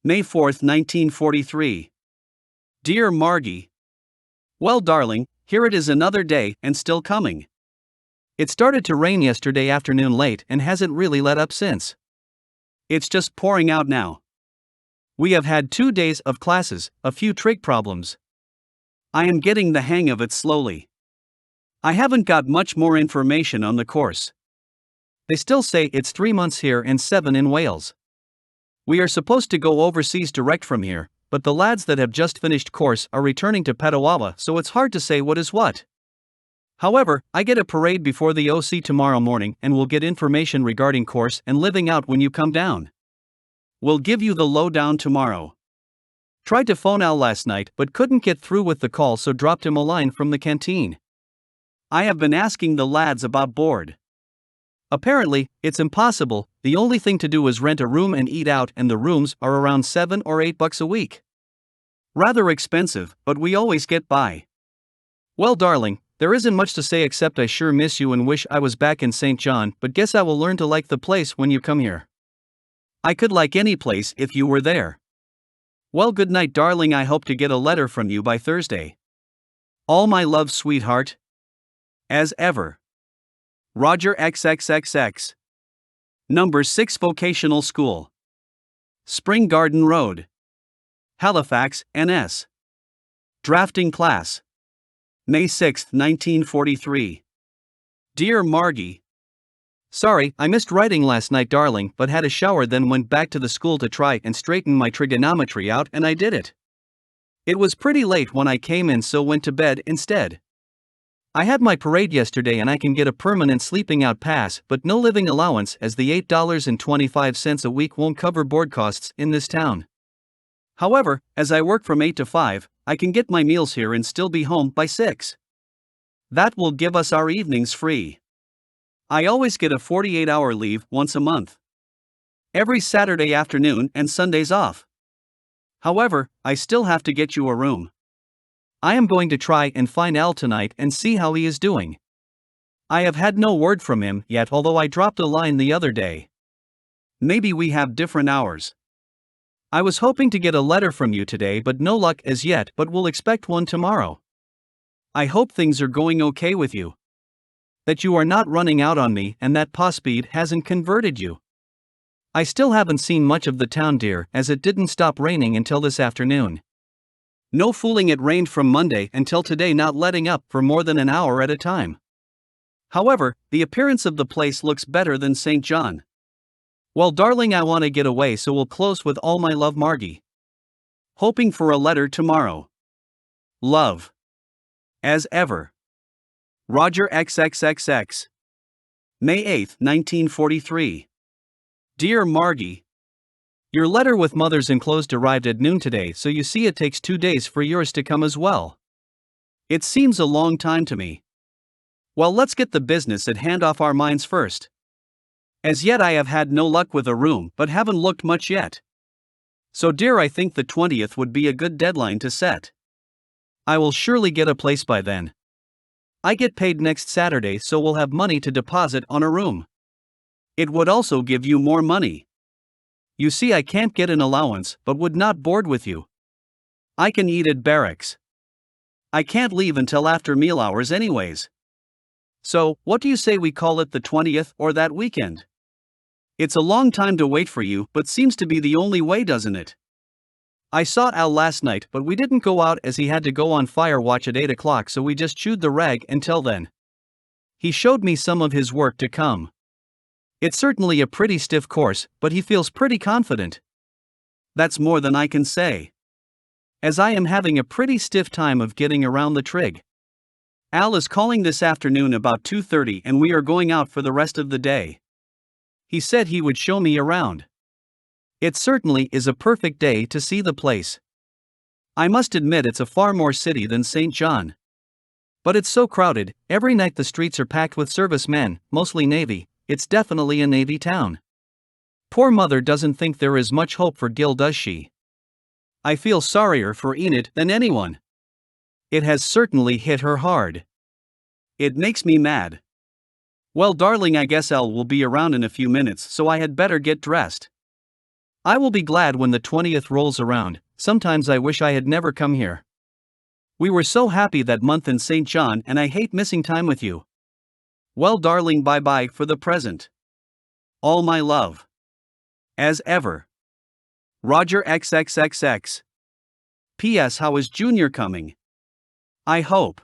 May 4, 1943. Dear Margie. Well, darling, here it is another day, and still coming. It started to rain yesterday afternoon late and hasn't really let up since. It's just pouring out now. We have had 2 days of classes, a few trig problems. I am getting the hang of it slowly. I haven't got much more information on the course. They still say it's 3 months here and 7 in Wales. We are supposed to go overseas direct from here, but the lads that have just finished course are returning to Petawawa, so it's hard to say what is what. However, I get a parade before the OC tomorrow morning and will get information regarding course and living out when you come down. We'll give you the lowdown tomorrow. Tried to phone Al last night but couldn't get through with the call, so dropped him a line from the canteen. I have been asking the lads about board. Apparently, it's impossible. The only thing to do is rent a room and eat out, and the rooms are around $7 or $8 a week. Rather expensive, but we always get by. Well, darling, there isn't much to say except I sure miss you and wish I was back in St. John, but guess I will learn to like the place when you come here. I could like any place if you were there. Well, good night, darling. I hope to get a letter from you by Thursday. All my love, sweetheart. As ever. Roger XXXX. Number 6 Vocational School. Spring Garden Road. Halifax, NS. Drafting Class. May 6, 1943. Dear Margie. Sorry, I missed writing last night, darling, but had a shower, then went back to the school to try and straighten my trigonometry out, and I did it. It was pretty late when I came in, so went to bed instead. I had my parade yesterday and I can get a permanent sleeping out pass, but no living allowance, as the $8.25 a week won't cover board costs in this town. However, as I work from 8 to 5, I can get my meals here and still be home by 6. That will give us our evenings free. I always get a 48-hour leave once a month. Every Saturday afternoon and Sundays off. However, I still have to get you a room. I am going to try and find Al tonight and see how he is doing. I have had no word from him yet, although I dropped a line the other day. Maybe we have different hours. I was hoping to get a letter from you today, but no luck as yet, but we'll expect one tomorrow. I hope things are going okay with you. That you are not running out on me and that Pospeed hasn't converted you. I still haven't seen much of the town, dear, as it didn't stop raining until this afternoon. No fooling, it rained from Monday until today, not letting up for more than an hour at a time. However, the appearance of the place looks better than St. John. Well, darling, I want to get away, so we'll close with all my love, Margie. Hoping for a letter tomorrow. Love. As ever. Roger XXXX. May 8, 1943. Dear Margie. Your letter with mother's enclosed arrived at noon today, so you see it takes 2 days for yours to come as well. It seems a long time to me. Well, let's get the business at hand off our minds first. As yet I have had no luck with a room, but haven't looked much yet. So dear, I think the 20th would be a good deadline to set. I will surely get a place by then. I get paid next Saturday, so we'll have money to deposit on a room. It would also give you more money. You see, I can't get an allowance, but would not board with you. I can eat at barracks. I can't leave until after meal hours anyways. So, what do you say we call it the 20th or that weekend? It's a long time to wait for you, but seems to be the only way, doesn't it? I saw Al last night, but we didn't go out as he had to go on fire watch at 8 o'clock, so we just chewed the rag until then. He showed me some of his work to come. It's certainly a pretty stiff course, but he feels pretty confident. That's more than I can say. As I am having a pretty stiff time of getting around the trig. Al is calling this afternoon about 2:30 and we are going out for the rest of the day. He said he would show me around. It certainly is a perfect day to see the place. I must admit it's a far more city than St. John. But it's so crowded, every night the streets are packed with servicemen, mostly Navy. It's definitely a Navy town. Poor mother doesn't think there is much hope for Gil, does she? I feel sorrier for Enid than anyone. It has certainly hit her hard. It makes me mad. Well, darling, I guess Al will be around in a few minutes, so I had better get dressed. I will be glad when the 20th rolls around. Sometimes I wish I had never come here. We were so happy that month in St. John and I hate missing time with you. Well, darling, bye bye for the present. All my love. As ever. Roger XXXX. P.S. How is Junior coming? I hope.